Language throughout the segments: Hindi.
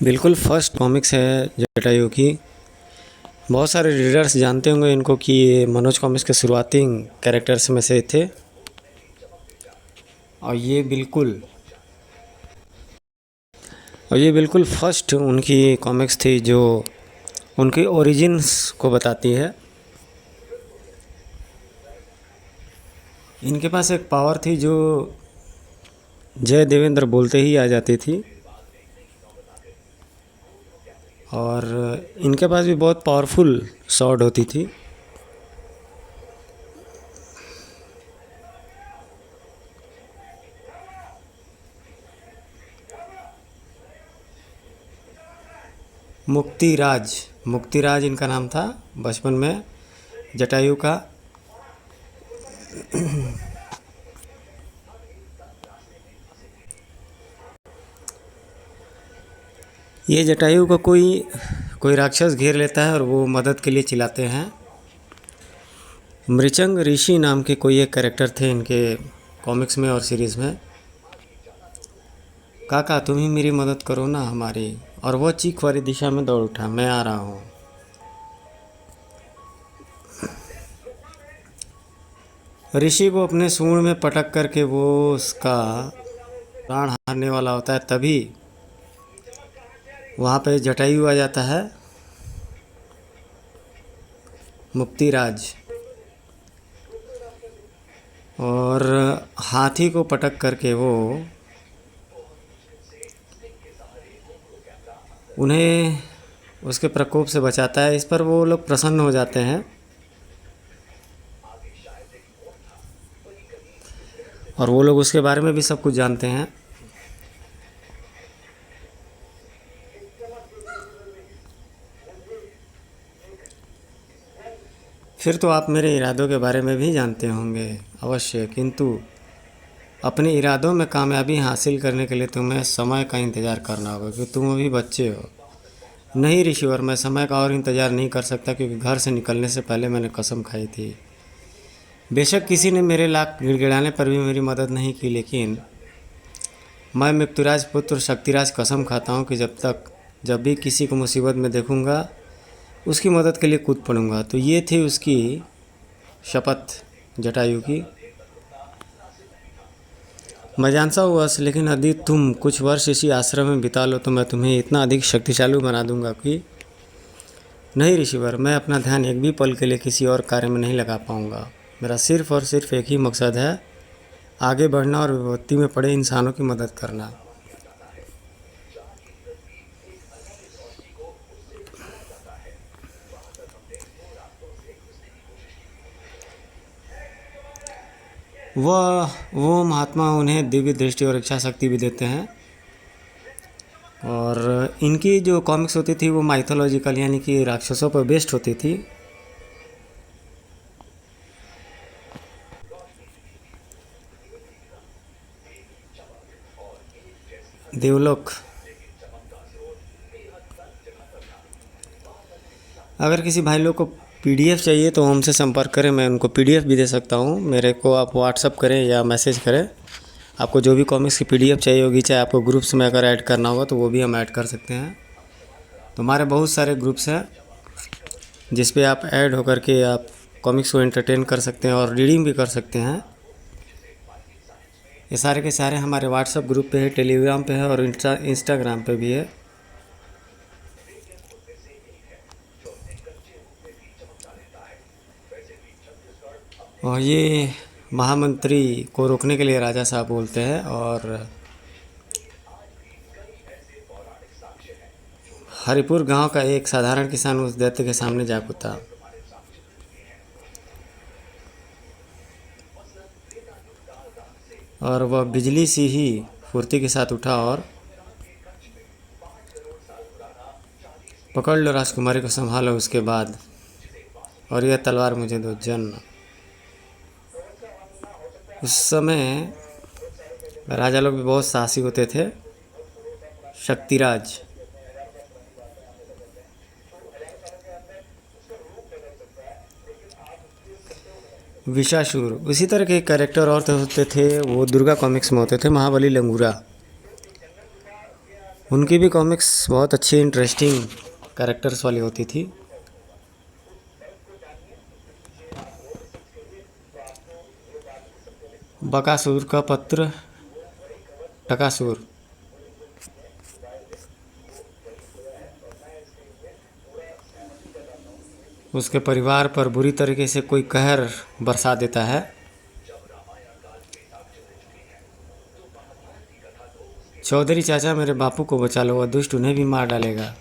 बिल्कुल फर्स्ट कॉमिक्स है जटायु की। बहुत सारे रीडर्स जानते होंगे इनको कि ये मनोज कॉमिक्स के शुरुआती कैरेक्टर्स में से थे। और ये बिल्कुल फर्स्ट उनकी कॉमिक्स थी जो उनकी ओरिजिन्स को बताती है। इनके पास एक पावर थी जो जय देवेंद्र बोलते ही आ जाती थी। और इनके पास भी बहुत पावरफुल स्वॉर्ड होती थी। मुक्तिराज इनका नाम था बचपन में जटायु का। ये जटायु को कोई राक्षस घेर लेता है और वो मदद के लिए चिल्लाते हैं। मृचंग ऋषि नाम के कोई एक कैरेक्टर थे इनके कॉमिक्स में और सीरीज़ में। काका तुम ही मेरी मदद करो ना हमारी। और वो चीख वाली दिशा में दौड़ उठा, मैं आ रहा हूँ। ऋषि को अपने सूंड में पटक करके वो उसका प्राण हारने वाला होता है, तभी वहाँ पे जटायु आ जाता है, मुक्तिराज, और हाथी को पटक करके वो उन्हें उसके प्रकोप से बचाता है। इस पर वो लोग प्रसन्न हो जाते हैं और वो लोग उसके बारे में भी सब कुछ जानते हैं। फिर तो आप मेरे इरादों के बारे में भी जानते होंगे अवश्य, किंतु अपने इरादों में कामयाबी हासिल करने के लिए तुम्हें समय का इंतज़ार करना होगा, क्योंकि तुम अभी बच्चे हो। नहीं ऋषिवर, मैं समय का और इंतज़ार नहीं कर सकता, क्योंकि घर से निकलने से पहले मैंने कसम खाई थी। बेशक किसी ने मेरे लाख गिड़गिड़ाने पर भी मेरी मदद नहीं की, लेकिन मैं मृत्युराज पुत्र शक्तिराज कसम खाता हूँ कि जब भी किसी को मुसीबत में देखूँगा उसकी मदद के लिए कूद पड़ूँगा। तो ये थी उसकी शपथ जटायु की। मैं जानता हूँ बस, लेकिन यदि तुम कुछ वर्ष इसी आश्रम में बिता लो तो मैं तुम्हें इतना अधिक शक्तिशाली बना दूंगा कि नहीं ऋषिवर, मैं अपना ध्यान एक भी पल के लिए किसी और कार्य में नहीं लगा पाऊंगा। मेरा सिर्फ और सिर्फ एक ही मकसद है, आगे बढ़ना और विपत्ति में पड़े इंसानों की मदद करना। वो महात्मा उन्हें दिव्य दृष्टि और इच्छा शक्ति भी देते हैं। और इनकी जो कॉमिक्स होती थी वो माइथोलॉजिकल यानी कि राक्षसों पर बेस्ड होती थी। देवलोक। अगर किसी भाई लोग को पीडीएफ चाहिए तो हमसे संपर्क करें, मैं उनको पीडीएफ भी दे सकता हूँ। मेरे को आप व्हाट्सअप करें या मैसेज करें। आपको जो भी कॉमिक्स की पीडीएफ चाहिए होगी, चाहे आपको ग्रुप्स में अगर ऐड करना होगा तो वो भी हम ऐड कर सकते हैं। तो हमारे बहुत सारे ग्रुप्स हैं जिस पे आप ऐड होकर के आप कॉमिक्स को एंटरटेन कर सकते हैं और रीडिंग भी कर सकते हैं। ये सारे के सारे हमारे व्हाट्सएप ग्रुप पे है, टेलीग्राम पे है और इंस्टाग्राम पे भी है। और ये महामंत्री को रोकने के लिए राजा साहब बोलते हैं और हरिपुर गांव का एक साधारण किसान उस दैत्य के सामने जा कूदा। और वह बिजली सी ही फुर्ती के साथ उठा और पकड़ लो राजकुमारी को, संभालो उसके बाद, और यह तलवार मुझे दो जन्म। उस समय राजा लोग भी बहुत साहसी होते थे। शक्तिराज, विशाशुर, उसी तरह के कैरेक्टर और होते थे। वो दुर्गा कॉमिक्स में होते थे, महाबली लंगूरा। उनकी भी कॉमिक्स बहुत अच्छी इंटरेस्टिंग कैरेक्टर्स वाली होती थी। बकासुर का पुत्र टकासुर, उसके परिवार पर बुरी तरीके से कोई कहर बरसा देता है। चौधरी चाचा मेरे बापू को बचा लो, वह दुष्ट उन्हें भी मार डालेगा।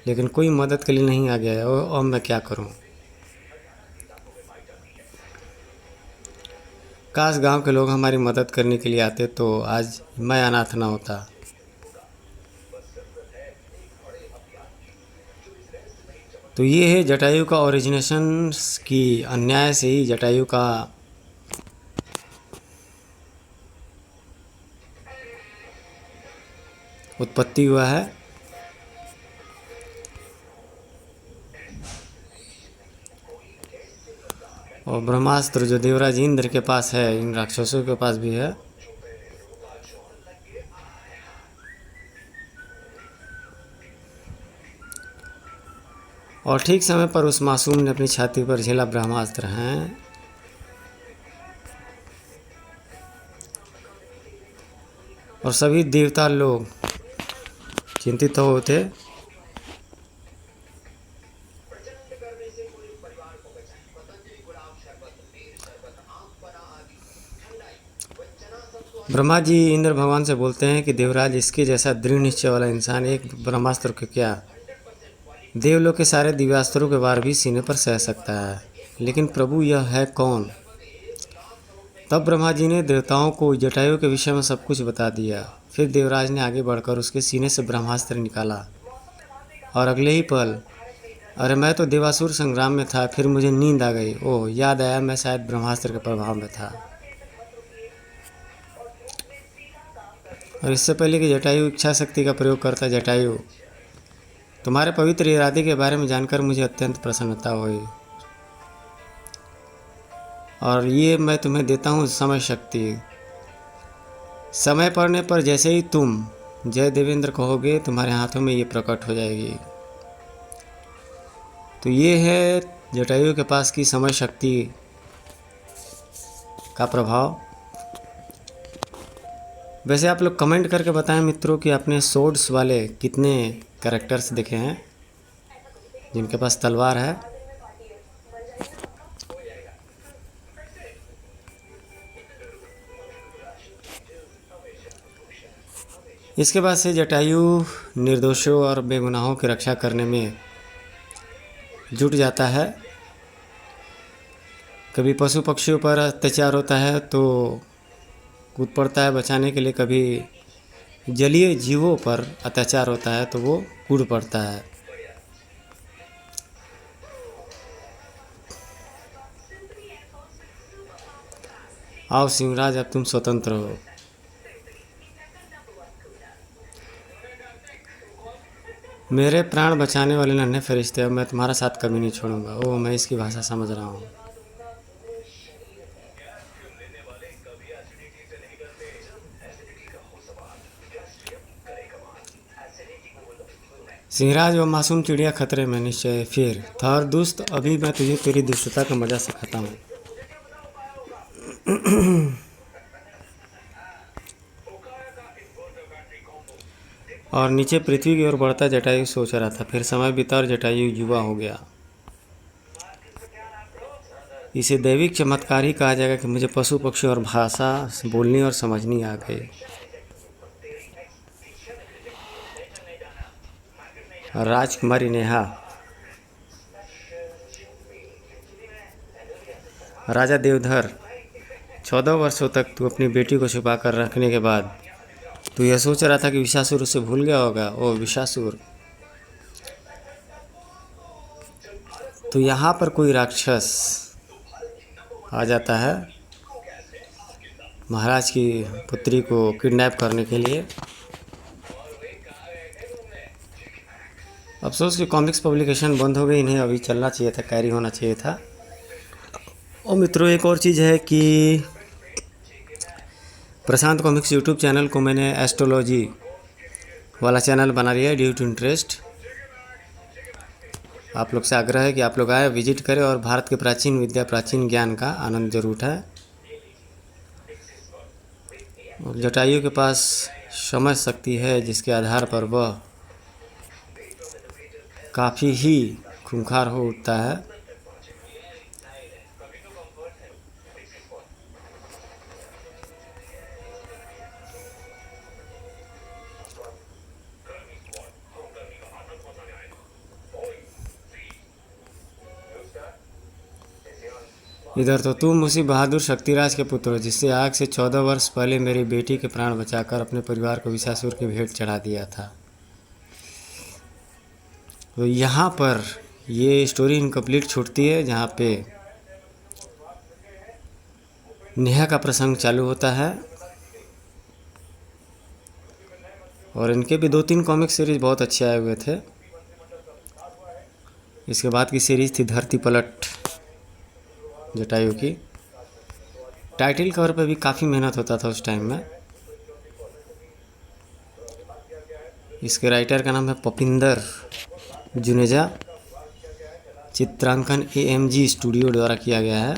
लेकिन कोई मदद के लिए नहीं आ गया और मैं क्या करूं। काश गांव के लोग हमारी मदद करने के लिए आते तो आज मैं अनाथ ना होता। तो ये है जटायु का ओरिजिनेशन की अन्याय से ही जटायु का उत्पत्ति हुआ है। और ब्रह्मास्त्र जो देवराज इंद्र के पास है, इन राक्षसों के पास भी है। और ठीक समय पर उस मासूम ने अपनी छाती पर झेला ब्रह्मास्त्र हैं। और सभी देवता लोग चिंतित हो थे। ब्रह्मा जी इंद्र भगवान से बोलते हैं कि देवराज, इसके जैसा दृढ़ निश्चय वाला इंसान एक ब्रह्मास्त्र को क्या, देवलोक के सारे दिव्यास्त्रों के वार भी सीने पर सह सकता है, लेकिन प्रभु यह है कौन। तब ब्रह्मा जी ने देवताओं को जटायु के विषय में सब कुछ बता दिया। फिर देवराज ने आगे बढ़कर उसके सीने से ब्रह्मास्त्र निकाला और अगले ही पल, अरे मैं तो देवासुर संग्राम में था, फिर मुझे नींद आ गई। ओह, याद आया मैं शायद ब्रह्मास्त्र के प्रभाव में था। और इससे पहले कि जटायु इच्छा शक्ति का प्रयोग करता, जटायु, तुम्हारे पवित्र इरादे के बारे में जानकर मुझे अत्यंत प्रसन्नता हुई और ये मैं तुम्हें देता हूँ समय शक्ति। समय पड़ने पर जैसे ही तुम जय देवेंद्र कहोगे, तुम्हारे हाथों में ये प्रकट हो जाएगी। तो ये है जटायु के पास की समय शक्ति का प्रभाव। वैसे आप लोग कमेंट करके बताएं मित्रों कि आपने सोर्ड्स वाले कितने कैरेक्टर्स देखे हैं जिनके पास तलवार है। इसके बाद से जटायु निर्दोषों और बेगुनाहों की रक्षा करने में जुट जाता है। कभी पशु पक्षियों पर अत्याचार होता है तो कूद पड़ता है बचाने के लिए, कभी जलीय जीवों पर अत्याचार होता है तो वो कूद पड़ता है। आओ सिंहराज, अब तुम स्वतंत्र हो। मेरे प्राण बचाने वाले नन्हे फरिश्ते, अब मैं तुम्हारा साथ कभी नहीं छोड़ूंगा। ओह, मैं इसकी भाषा समझ रहा हूँ। सिंहराज व मासूम चिड़िया खतरे में निश्चय। फिर थर दुष्ट, अभी मैं तुझे तेरी दुष्टता का मजा सिखाता हूँ। और नीचे पृथ्वी की ओर बढ़ता जटायु सोच रहा था। फिर समय बीता और जटायु युवा हो गया। इसे दैविक चमत्कार ही कहा जाएगा कि मुझे पशु पक्षी और भाषा बोलनी और समझनी आ गई। राजकुमारी नेहा, राजा देवधर, 14 वर्षों तक तू अपनी बेटी को छुपा कर रखने के बाद तू यह सोच रहा था कि विशासुर उसे भूल गया होगा। ओ विशासुर, तो यहाँ पर कोई राक्षस आ जाता है महाराज की पुत्री को किडनैप करने के लिए। अफसोस कि कॉमिक्स पब्लिकेशन बंद हो गई, इन्हें अभी चलना चाहिए था, कैरी होना चाहिए था। और मित्रों, एक और चीज़ है कि प्रशांत कॉमिक्स यूट्यूब चैनल को मैंने एस्ट्रोलॉजी वाला चैनल बना लिया है ड्यू टू इंटरेस्ट। आप लोग से आग्रह है कि आप लोग आए, विजिट करें और भारत के प्राचीन विद्या, प्राचीन ज्ञान का आनंद जरूर उठाएं। और जटायु के पास समझ शक्ति है, जिसके आधार पर वह काफ़ी ही खूंखार हो उठता है। इधर तो तुम उसी बहादुर शक्तिराज के पुत्र हो, जिससे आग से 14 वर्ष पहले मेरी बेटी के प्राण बचाकर अपने परिवार को विषासुर की भेंट चढ़ा दिया था। तो यहाँ पर ये स्टोरी इनकम्प्लीट छूटती है, जहाँ पे नेहा का प्रसंग चालू होता है। और इनके भी 2-3 कॉमिक सीरीज बहुत अच्छे आए हुए थे। इसके बाद की सीरीज थी धरती पलट जटायु की। टाइटल कवर पे भी काफ़ी मेहनत होता था उस टाइम में। इसके राइटर का नाम है पपिंदर जुनेजा। चित्रांकन AMG स्टूडियो द्वारा किया गया है।